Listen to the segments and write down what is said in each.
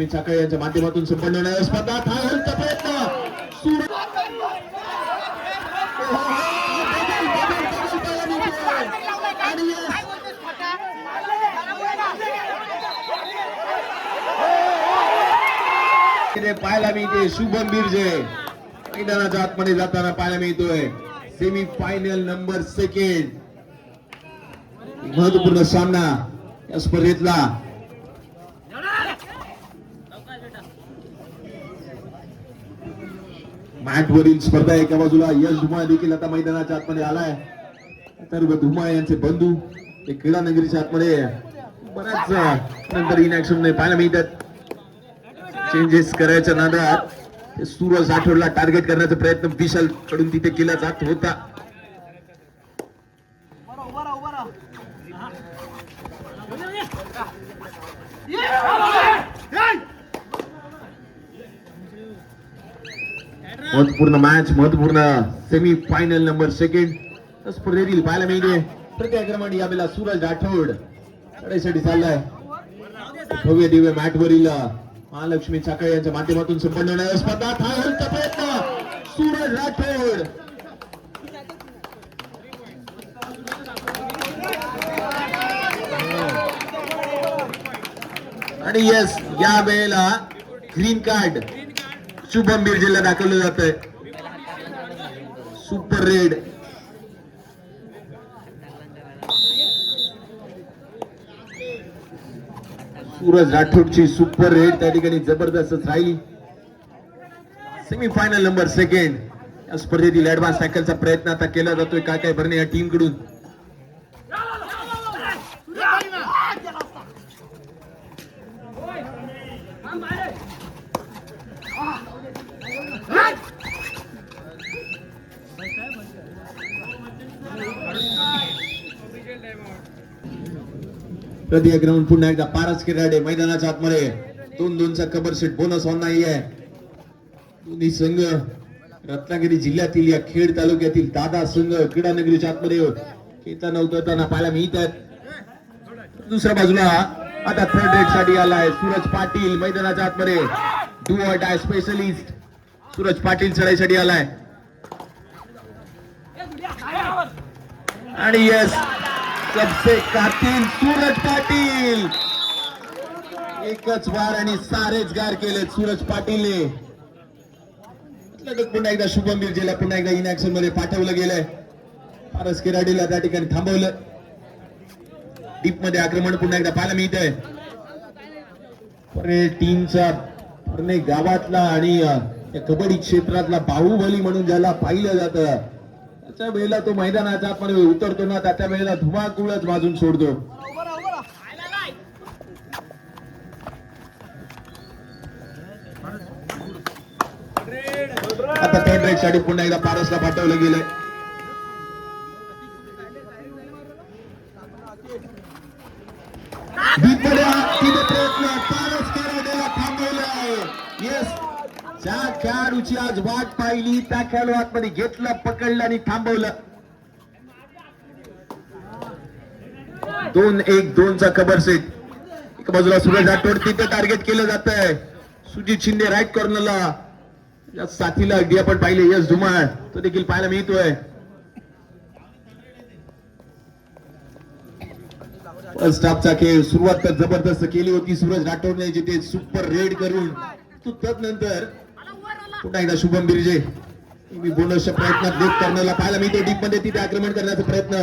चाकळे यांच्या माध्यमातून संपन्न होणाऱ्या स्पर्धा थायलंडचा प्रयत्न पाहायला मिळते. शुभम बिरजे मैदानाच्या आतमध्ये जाताना पाहायला मिळतोय. सेमी फायनल नंबर सेकंड महत्वपूर्ण सामना या स्पर्धेतला. मॅट वरील स्पर्धा एका बाजूला यश धुमाळ देखील आता मैदानाच्या आतमध्ये आलाय. तर धुमाळ यांचे बंधू ते क्रीडा नगरीच्या आतमध्ये बऱ्याच नंतर इन ऍक्शन पाहायला मिळतात. चेंजेस करायच्या नादात सूरज राठोडला टार्गेट करण्याचा प्रयत्न विशाल कडून तिथे केला जात होता. महत्वपूर्ण मॅच, महत्वपूर्ण सेमी फायनल नंबर सेकंड स्पर्धेतील पाहायला मिळते. प्रत्याक्रमण यावेळेला सूरज राठोड चढाईसाठी चाललाय. भव्य दिव्य मॅट वरील महालक्ष्मी चाकळे यांच्या माध्यमातून संपन्न होणाऱ्या स्पर्धा थायलंडचा प्रयत्न सूरज राठोड आणि यस या वेळेला ग्रीन कार्ड शुभम बिरजेला दाखवलं जात आहे. सुपर रेड सूरज राठोडची सुपर रेड त्या ठिकाणी जबरदस्तच राहिली. सेमी फायनल नंबर सेकंड या स्पर्धेतील ऍडव्हान्स टॅकलचा प्रयत्न आता केला जातोय काय काय भरणे या टीम कडून. प्रतिक्रमण पुन्हा एकदा पारस किराडे मैदानाच्या आतमध्ये 2-2चा कबर सेट बोनस ऑनलाईन आहे. दोन्ही संघ रत्नागिरी जिल्ह्यातील या खेड तालुक्यातील दादा संघ क्रीडा नगरीच्या आतमध्ये खेळताना उतरताना पाहायला मिळत आहेत. दुसऱ्या बाजूला आता थर्ड रेड साठी आलाय सूरज पाटील मैदानाच्या आतमध्ये. Do or die specialist Suraj Patil चढाईसाठी आलाय. आणि यस सबसे कातिल सूरज पाटील. एकच वार आणि सारेच गार केले सूरज पाटीलने. पुन्हा एकदा शुभम बिरजेला पुन्हा एकदा इन ऍक्शन मध्ये पाठवलं गेलंय. पारस किराडीला त्या ठिकाणी थांबवलं. डीप मध्ये आक्रमण पुन्हा एकदा पाहायला मिळत आहे. परेड टीमचा पुणे गावातला आणि कबड्डी क्षेत्रातला बाहुबली म्हणून ज्याला पाहिलं जातं त्याच्या वेळेला तो मैदानाच्या आतमध्ये उतरतो ना त्या वेळेला धुमाकूळच वाजून सोडतो. आता थर्ड रेड साठी पुन्हा एकदा पारसला पाठवलं गेलंय. प्रयत्न पारस किराडेला थांबवलं आहे. येस ज्या खेळाडूची आज वाट पाहिली त्या खेळाडू आतमध्ये घेतलं, पकडलं आणि थांबवलं. 2-1-2चा कबर सेट. एका बाजूला सूरज राठोड तिथे टार्गेट केलं जात आहे. सुजित शिंदे राईट कॉर्नरला या साथीला अगदी आपण पाहिले यश धुमाळ तो देखील पाहायला मिळतोय. फर्स्ट हाफचा खेळ सुरुवात तर जबरदस्त केली होती सूरज राठोडने जिथे सुपर रेड करून तदनंतर पुन्हा एकदा शुभम बिरजे बोनसच्या प्रयत्नात लेट करण्याला पाहायला मिळतो. डीप मध्ये तिथे आक्रमण करण्याचा प्रयत्न.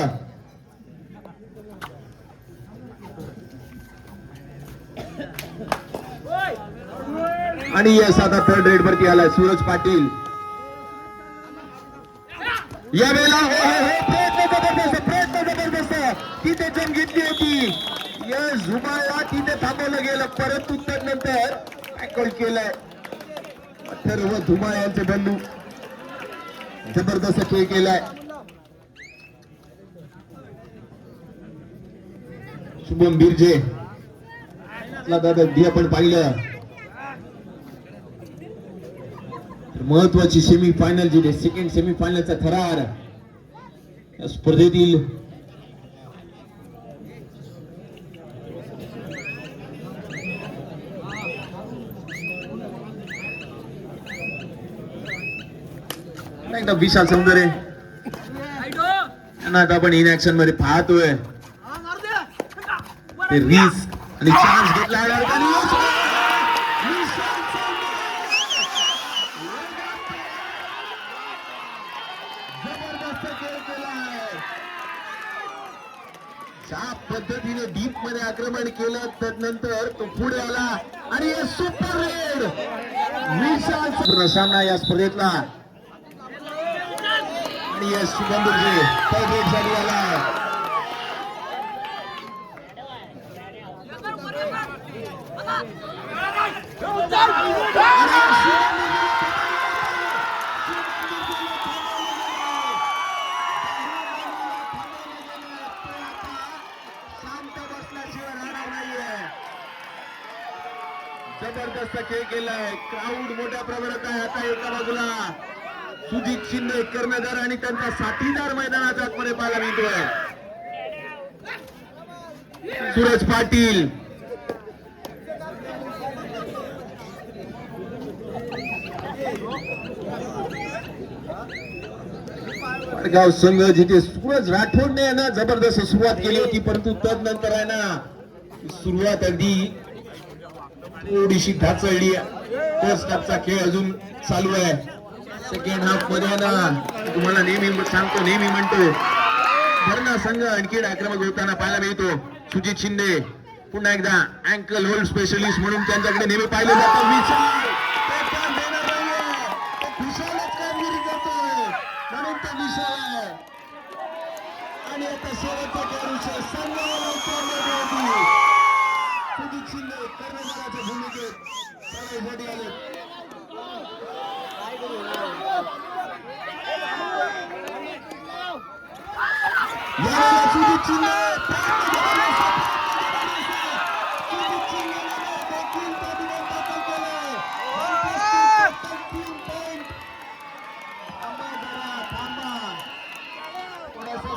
आणि यस आता थर्ड रेड वरती आलाय सूरज पाटील. यावेळेला प्रयत्न जबरदस्त तिथे जम घेतली होती. यश धुमाळला तिथे थांबवलं गेलं परंतु त्यानंतर टॅकल केलंय. अथर्व धुमाळ यांचे बंधू जबरदस्त खेळ केलाय. शुभम बिरजे दादा आपण पाहिलं महत्वाची सेमी फायनल जिथे सेकंड सेमी फायनलचा थरार या स्पर्धेतील एकदा विशाल सौंदर्य त्यांना आता आपण इन ऍक्शन मध्ये पाहतोय ते रिस्क आणि चान्स घेतला आणि विशाल जबरदस्त खेळ केलाय. ज्या पद्धतीने डीप मध्ये आक्रमण केलं त्यानंतर तो पुढे आला आणि सुपर रेड विशाल सामना या स्पर्धेतला आणि शुभमजी रेड झाली आला. जबरदस्त खेळ केलाय. क्राऊड मोठ्या प्रमाणात आहे. आता एका बाजूला सुजित शिंदे कर्णधार आणि त्यांचा साथीदार मैदानाच्या आतमध्ये पाहायला मिळतोय. सूरज पाटील वडगाव संघ जिथे सूरज राठोडने ना जबरदस्त सुरुवात केली होती परंतु तदनंतर आहे ना सुरुवात अगदी थोडीशी ढाचळली. फर्स्ट हाफचा खेळ अजून चालू आहे. सेकंड हाफ मध्ये ना तुम्हाला नेहमी सांगतो नेहमी म्हणतो भरणा संघ आणखी आक्रमक होताना पाहायला मिळतो. सुजित शिंदे पुन्हा एकदा अँकल होल्ड स्पेशलिस्ट म्हणून त्यांच्याकडे नेहमी पाहिलं जातं. विशालच कामगिरी करतोय म्हणून तो विशाल आणि आता शेवटचा खेळ सुजित शिंदे कर्णधाराच्या भूमिकेत आले. सुजित शिंदे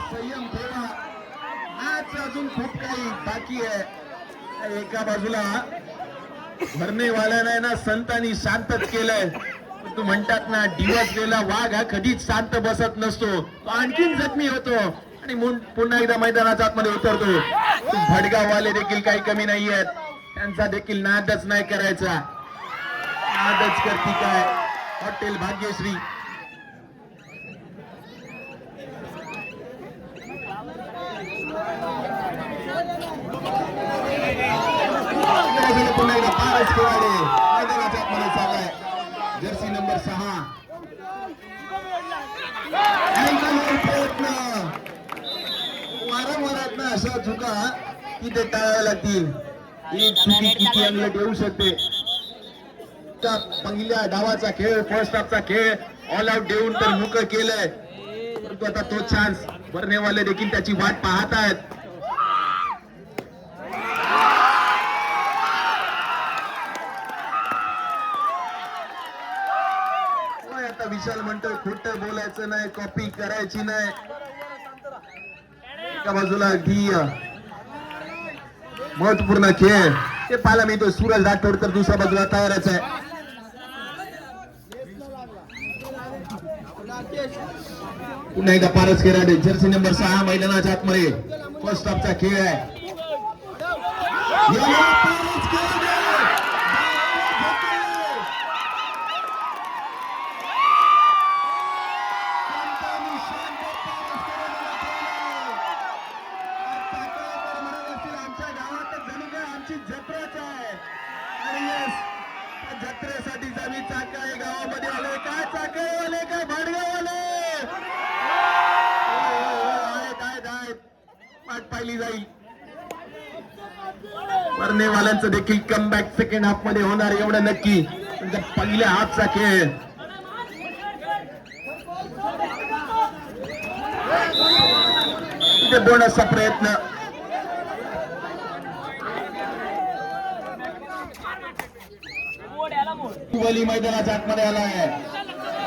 संयम ठेवा. मॅच अजून खूप काही बाकी आहे. एका बाजूला भरणेवाल्याने ना संतांनी शांतच केलंय. तू म्हणतात ना डिवसलेला वाघ हा कधीच शांत बसत नसतो. तो आणखीन जखमी होतो आणि पुन्हा एकदा मैदानाच्या आतमध्ये उतरतो. भडगाववाले देखील काही कमी नाही आहेत. त्यांचा देखील नादच नाही करायचा. नादच करती काय हॉटेल भाग्यश्री पुन्हा एकदा पारच खेळाडे मैदानाच्या आतमध्ये चाललाय. जर्सी नंबर 6 प्रयत्न वारंवार ना अशा चुका की ते टाळाव्या लागतील. एक चुकी किती अंगलट येऊ शकते. पहिल्या डावाचा खेळ फर्स्ट हाफचा खेळ ऑल आउट देऊन तर मुक केलंय परंतु आता तो चान्स भरणेवाले देखील त्याची वाट पाहत आहेत. विशाल म्हणतोय खोटं बोलायचं नाही कॉपी करायची नाही. एका बाजूला अगदी महत्वपूर्ण खेळ ते पाहायला मिळतो. सूरज राठोड तर दुसऱ्या बाजूला तयारच आहे. पुन्हा एकदा पारस खेळाडे जर्सी नंबर 6 मैदानाच्या आतमध्ये फर्स्ट हाफचा खेळ आहे. जत्रेसाठी आम्ही चाकाळे गावामध्ये आलोय. काय चाकाळे काय भाडगाववाले आहेत वाट पाहिली जाईल. भरणेवाल्यांचं देखील कमबॅक सेकंड हाफ मध्ये होणार एवढं नक्की. पहिल्या हाफचा खेळ बोनसचा प्रयत्न वली मैदानाच्या आतमध्ये आलाय.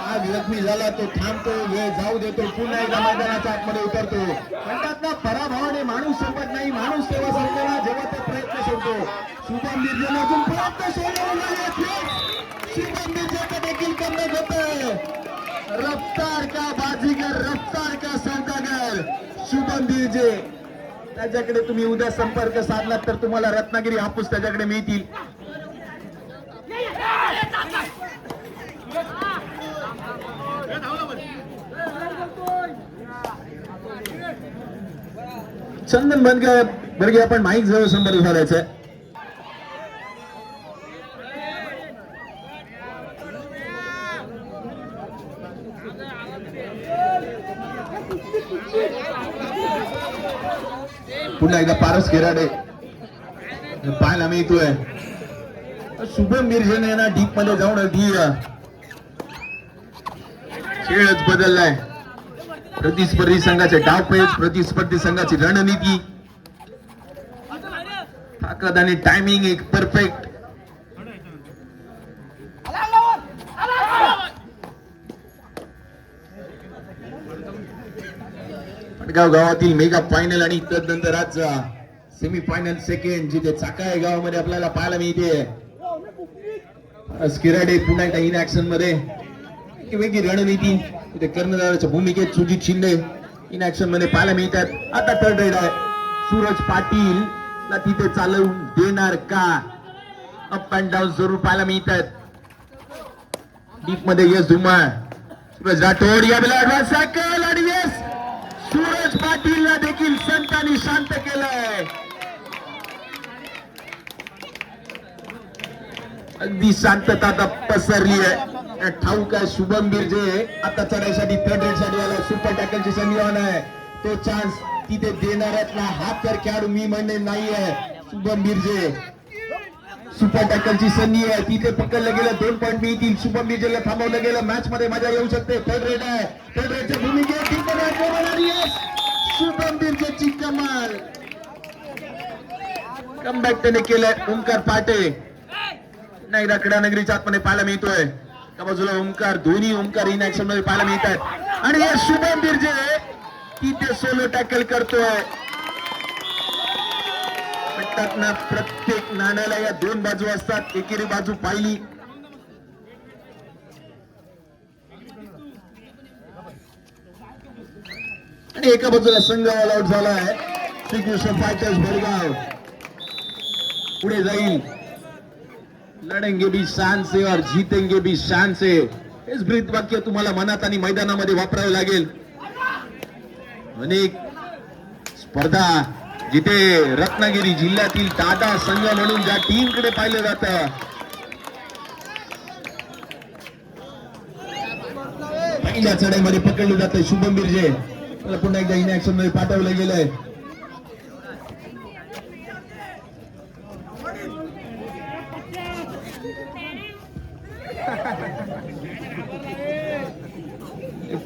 आज जखमी झाला तो थांबतो वेळ जाऊ देतो पुन्हा एकदा मैदानाच्या आतमध्ये उतरतो. म्हणतात ना पराभवाने माणूस संपत नाही माणूस तेव्हा संपतो ना जेव्हा तो प्रयत्न सोडतो. शुभम मिर्जेने अजून प्रयत्न सोडले. शुभम मिर्जेचा देखील कमबॅक होतोय. रफ्तार बिरजे त्याच्याकडे तुम्ही उद्या संपर्क साधलात तर तुम्हाला रत्नागिरी हापूस त्याच्याकडे मिळतील. चंदन बर्गे आपण माईक जवळ संपर्क साधायचा आहे. पुन्हा एकदा पारस खेराडे पाहायला मिळतोय. शुभम बिरजेने ना डीप मध्ये जाऊन अगदी खेळच बदललाय. प्रतिस्पर्धी संघाचे डावपेच, प्रतिस्पर्धी संघाची रणनीती, ताकद आणि टायमिंग एक परफेक्ट. पटगाव गावातील मेगा फायनल आणि तदनंतर आज सेमी फायनल सेकंड जिथे चाकाळे गावामध्ये आपल्याला पाहायला मिळते. किराडे पुन्हा एकदा इन ऍक्शन मध्ये वेगळी रणनीती तिथे कर्णधाराच्या भूमिकेत सुजित शिंदे इन ऍक्शन मध्ये पाहायला मिळतात. आता थर्ड रेड आहे. सूरज पाटील ला तिथे चालवून देणार का? अप अँड डाऊन जरूर पाहायला मिळतात. डीप मध्ये यस धुमाळ, सूरज राठोड या बेला सायकल आणि यस सूरज पाटीलला देखील संतांनी शांत केलंय. अगदी शांतता आता पसरली आहे. ठाऊक आहे शुभम बिरजे आता चढाईसाठी थर्ड रेड साठी आला. सुपर टॅकलची संधी आहे. तो चान्स तिथे देणारच ना. हात तर खेळाडू मी म्हणणे नाहीये. शुभम बिरजे सुपर टॅकलची संधी आहे. तिथे पकडलं गेलं 2 पॉईंट मिळतील. शुभम बिरजेला थांबवलं गेलं. मॅच मध्ये मजा येऊ शकते. थर्ड रेड आहे. थर्ड रेडच्या भूमिकेत शुभम बिरजेची कमाल कमबॅक त्याने केलंय. ओंकार पाटे नाही रकडा नगरीच्या आतमध्ये पाहायला मिळतोय. त्या बाजूला ओंकार, दोन्ही ओंकार इन ऍक्शन मध्ये पाहायला मिळतात. आणि हे शुभम बिरजे तिथे सोलो टॅकल करतोय. म्हणतात ना प्रत्येक नाण्याला या 2 बाजू असतात. एकेरी बाजू पाहिली आणि एका बाजूला संघ ऑल आउट झाला आहे. श्रीकृष्ण फायटर्स भडगाव पुढे जाईल. लढेंगे भी शान से और जीतेंगे भी शान से. हेच ब्रीद वाक्य तुम्हाला मनात आणि मैदानामध्ये वापरावं लागेल. अनेक स्पर्धा जिथे रत्नागिरी जिल्ह्यातील दादा संघ म्हणून ज्या टीम कडे पाहिलं जातं, पहिल्या चढाईमध्ये पकडलं जातं शुभम बिरजे. पुन्हा एकदा इन ऍक्शन मध्ये पाठवलं गेलंय.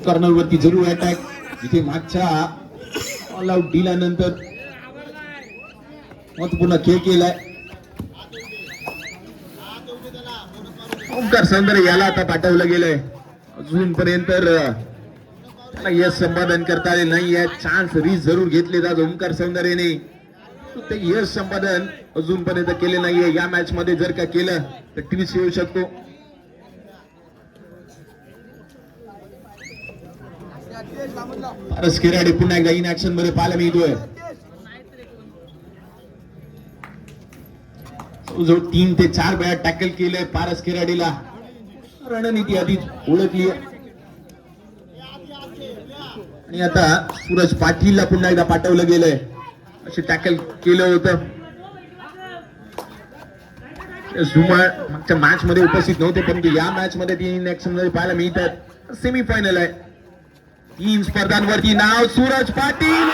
कॉर्नर वरती जरूर अटॅक. इथे मागच्या ऑल आउट दिल्यानंतर महत्वपूर्ण खेळ केलाय. ओंकार सौंदर्य याला आता पाठवलं गेलंय. अजूनपर्यंत त्याला यश संपादन करता आले नाहीये. चान्स रीच जरूर घेतले जात ओंकार सौंदर्यने. ते यश संपादन अजूनपर्यंत केले नाहीये. या मॅच मध्ये जर का केलं तर ट्विस्ट येऊ शकतो. पारस खेराडे पुन्हा एकदा इन ऍक्शन मध्ये पाहायला मिळतोय. जो 3 ते 4 वेळा टॅकल केलंय पारस खेराडीला. रणनीती आधीच ओळखली आणि आता सूरज पाटीलला पुन्हा एकदा पाठवलं गेलंय. असे टॅकल केलं होतं. झुमाळ मागच्या मॅच मध्ये उपस्थित नव्हते परंतु या मॅच मध्ये 3 ऍक्शन मध्ये पाहायला मिळतात. सेमी फायनल आहे. 3 स्पर्धांवरती नाव Suraj Patil.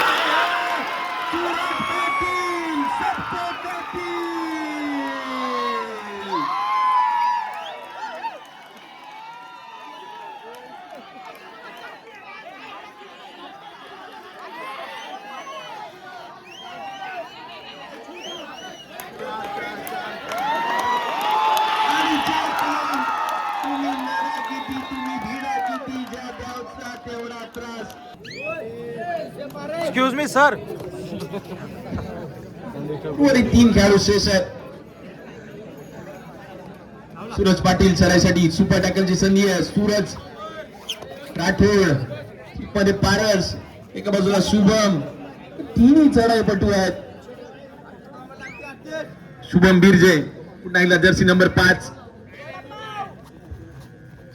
Excuse me sir. वरी 3 खेळाडू शेष आहेत. सूरज पाटील सरायसाठी सुपर टॅकलची संधी आहे. सूरज राठोड मध्ये पारस, एका बाजूला शुभम, तिन्ही चढाईपटू आहेत. शुभम बिरजे पुन्हा एकदा जर्सी नंबर 5.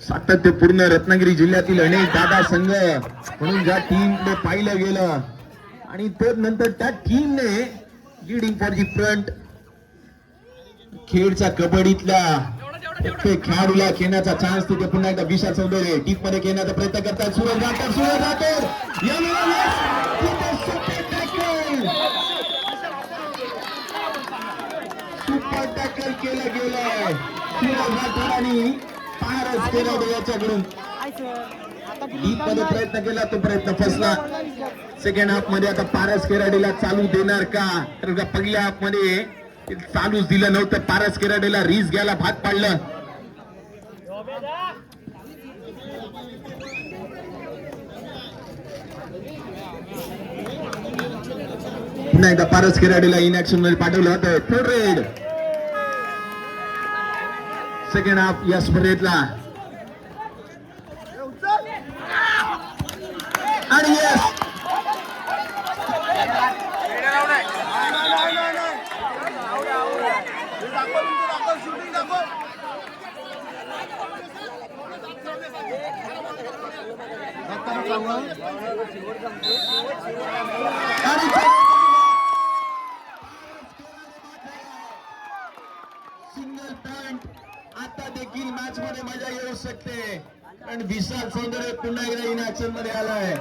सातत्यपूर्ण रत्नागिरी जिल्ह्यातील अनेक दादा संघ म्हणून ज्या टीमने पाहिलं गेलं आणि नंतर त्या टीमने लीडिंग फॉर दी फ्रंट खेळचा कबड्डीतल्या प्रत्येक खेळाडूला खेळण्याचा चान्स तिथे पुन्हा एकदा विशाल चौधरी टीप मध्ये खेळण्याचा प्रयत्न करतात. सूरज राठोड सुपर टॅकल केलं गेलंय. सूरज राठोड आणि पारस केराडे याच्याकडून लीग मध्ये प्रयत्न केला, तो प्रयत्न फसला. सेकंड हाफ मध्ये आता पारस केराडेला चालू देणार का? तर पहिल्या हाफ मध्ये चालूच दिलं नव्हतं. पारस केराडेला रिस्क घ्यायला भाग पाडलं. पुन्हा एकदा पारस केराडेला इन ऍक्शन मध्ये पाठवलं होतं. थर्ड रेड सेकंड हाफ या स्पर्धेतला आणि यस सिंगल पॉइंट. आता देखील मॅच मध्ये मजा येऊ शकते कारण विशाल सौंदर्य पुन्हा एकदा इन ऍक्शन मध्ये आलाय.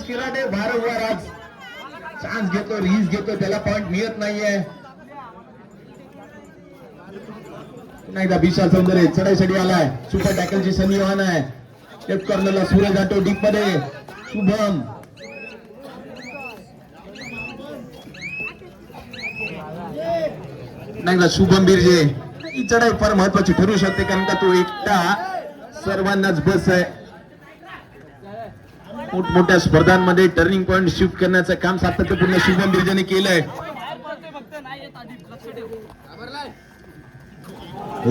किराडे वारंवार आज चान्स घेतो, रिस्क घेतो, त्याला पॉइंट मिळत नाहीये. पुन्हा एकदा विशाल सौंदर्य चढाईसाठी आलाय. सुपर टॅकलची संधी वाहन आहे. लेफ्ट कॉर्नरला सूरज राठोड डीप मध्ये शुभम नाही शुभम बिरजे. ही चढाई फार महत्वाची ठरू शकते कारण का तो एकटा सर्वांनाच बस आहे. मोठमोठ्या स्पर्धांमध्ये टर्निंग पॉइंट शिफ्ट करण्याचं काम सातत्यपूर्ण शुभम बिरजेने केलंय.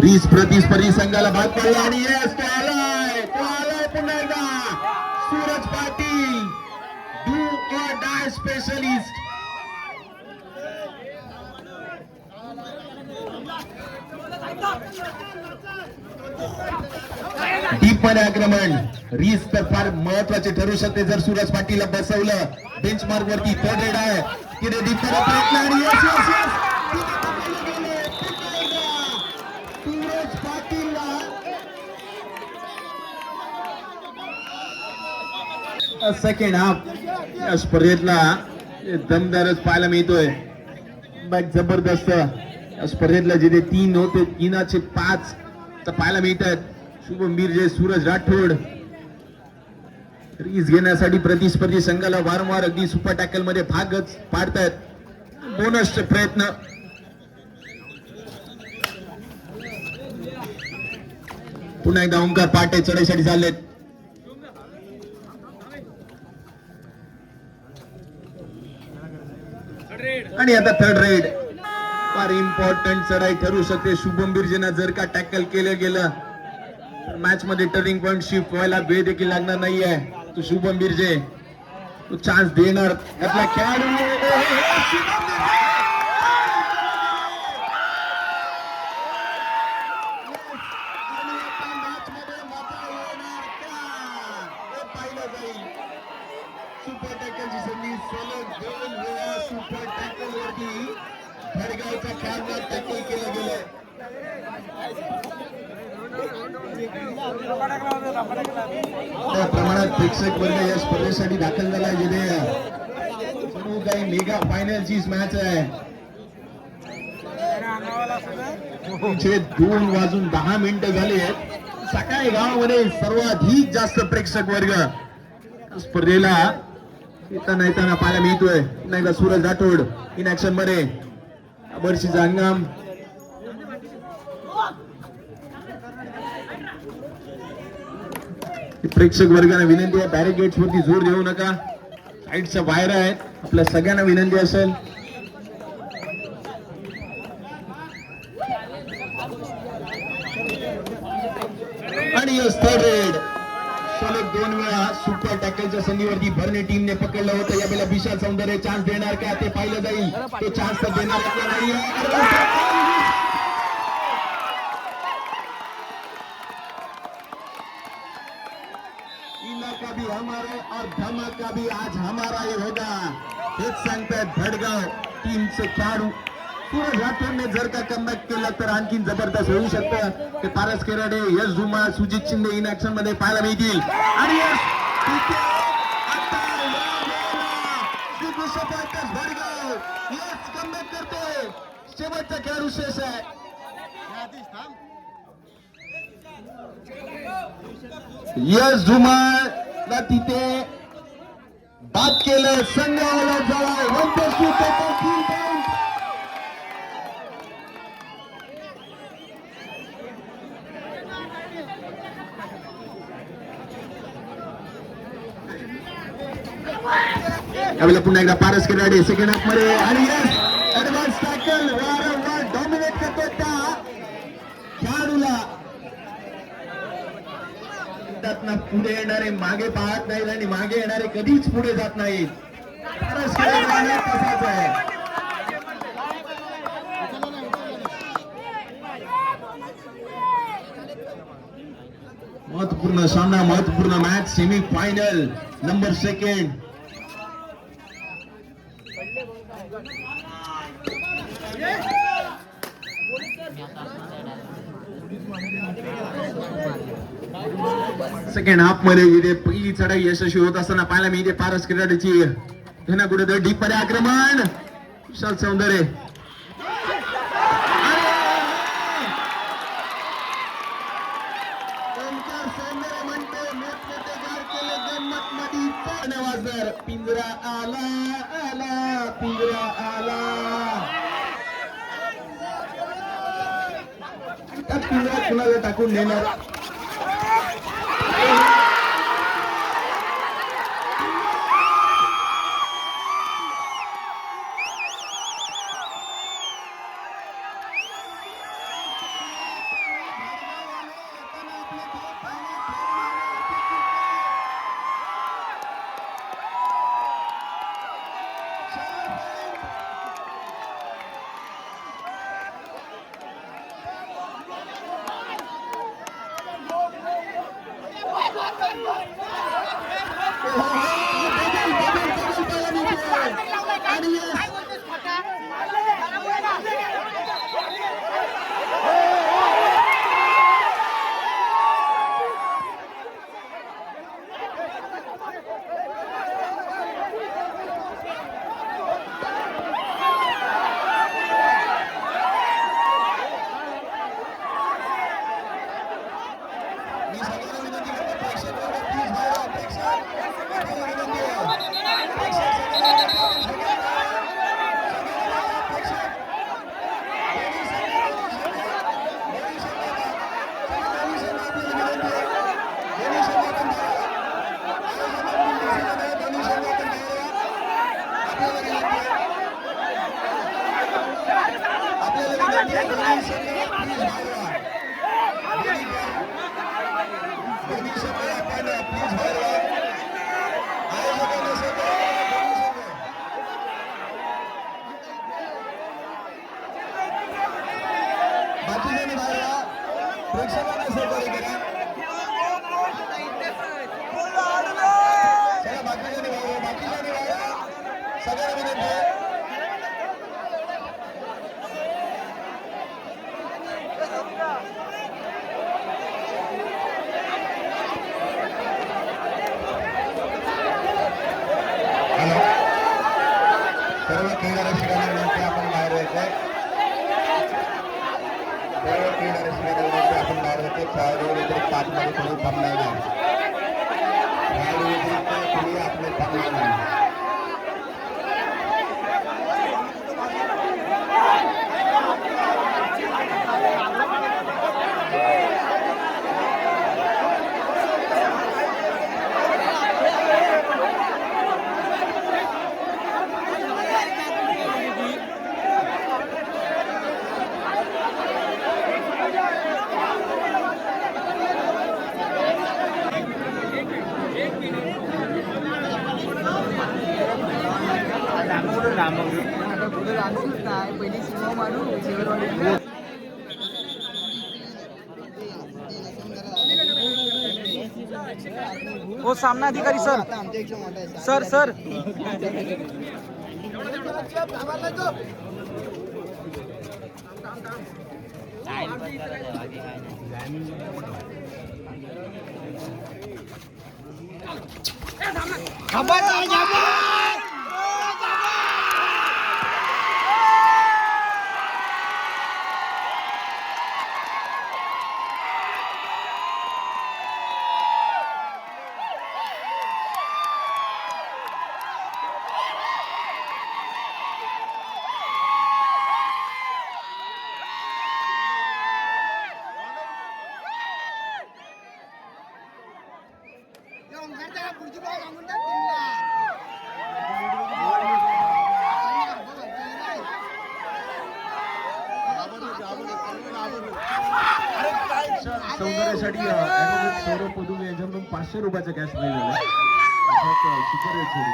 रीस प्रतिस्पर्धी संघाला भाग पडला आणि यस तो आलाय पुन्हा एकदा Suraj Patil do or die specialist. Deep मध्ये आक्रमण. रीस तर फार महत्वाचे ठरू शकते जर सूरज पाटीलला बसवलं. बेंच मार्क वरती थर्ड रेड आहे. तिथे डीप मध्ये प्रयत्न आणि यस यस यस सूरज पाटीलला सेकंड हाफ या स्पर्धेतला दमदारच पाहायला मिळतोय. जबरदस्त या स्पर्धेतला जिथे 3 होते 3चे 5 पाहायला मिळतात. शुभम बिरजे, सूरज राठोड रीस घेण्यासाठी प्रतिस्पर्धी संघाला वारंवार अगदी सुपर टॅकल मध्ये भागच पाडतायत. बोनसचे प्रयत्न पुन्हा एकदा ओंकार पाटे चढाईसाठी चाललेत. आणि आता थर्ड रेड फार इम्पॉर्टंट चढाई ठरू शकते. शुभम बिरजेना जर का टॅकल केलं गेलं तर मॅच मध्ये टर्निंग पॉइंट शिफ्ट व्हायला वेळ देखील लागणार नाहीये. तो शुभम बिरजे तो चान्स देणार त्यातला खेळाडू. सुपर टॅकलची संधी सलग 2 वेळा सुपर टॅकल वरती भडगावचा खेळाडूला टॅकल केलं गेलंय. त्या प्रमाणात प्रेक्षक वर्ग या स्पर्धेसाठी दाखल झाला. जिथे जणू काही मेगा फायनलची मॅच आहे. 2:10 झाले आहेत. सकाळी गावामध्ये सर्वाधिक जास्त प्रेक्षक वर्ग स्पर्धेला येताना पाहायला मिळतोय. पुन्हा एकदा सूरज राठोड इन ऍक्शन मध्ये. वर्षीचा हंगाम प्रेक्षक वर्गाने विनंती आहे बॅरिकेड्स वरती जोर देऊ नका. साईडच्या बाहेर आहेत. आपल्या सगळ्यांना विनंती असेल. आणि थर्ड रेड सलग 2 वेळा सुपर टॅकलच्या संधीवरती भरणे टीमने पकडलं होतं. यावेळेला विशाल सौंदर्य चान्स देणार का ते पाहिलं जाईल. तो चान्स तर देणार नाही. इलाका भी हमारा और धमाका भी आज हमारा ही होगा हेच सांगतायत भडगाव टीमचे खेळाडू. सूरज राठोडने जर का कमबॅक केलं तर आणखीन जबरदस्त होऊ शकतं. ते पारस केराडे, यश धुमाळ, सुजित शिंदे इन ऍक्शन मध्ये पाहायला मिळतील. आणि भडगाव यस कमबॅक करते. शेवटचा खेळाडू शेष आहे. यश धुमाळला तिथे बाद केलं. संघाला जवळ 1-3 यावेळेला पुन्हा एकदा पारस केराडे सेकंड हाफ मध्ये. आणि यस ऍडव्हान्स टॅकल वारंवार डॉमिनेट करतो त्या खेळाडूला. पुढे येणारे मागे पाहत नाहीत आणि मागे येणारे कधीच पुढे जात नाहीत. पारस केराडे तसाच आहे. महत्वपूर्ण सामना, महत्वपूर्ण match, semi final number second. Second half मध्ये इथे पहिली चढाई यशस्वी होत असताना पाहायला मी इथे पारस केराडेची त्यांना कुठे डीप मध्ये आक्रमण. विशाल सौंदर्य पिंजरा आला आला पिंजरा आला. पिंजरा कुणाला टाकून नेणार. हो सामना अधिकारी सर सर सर सौंदर्यासाठी ॲडव्होकेट सौरभ पदुमे यांच्याकडून 500 रुपयाचं कॅश प्राइज झालं. सुपर रेट थोडी.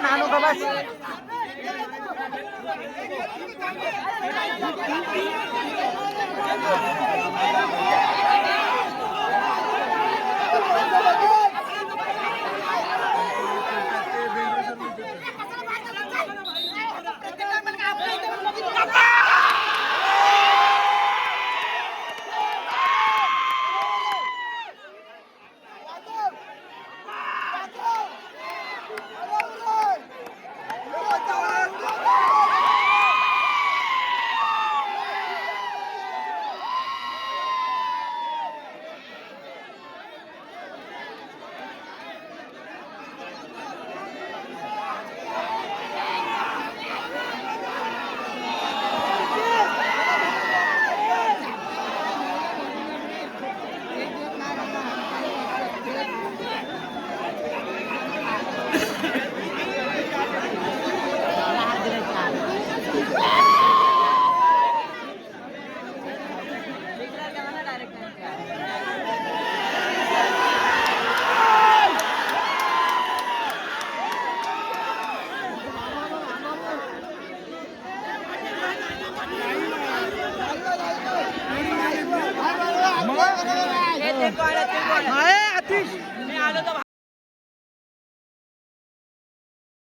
नानू का बस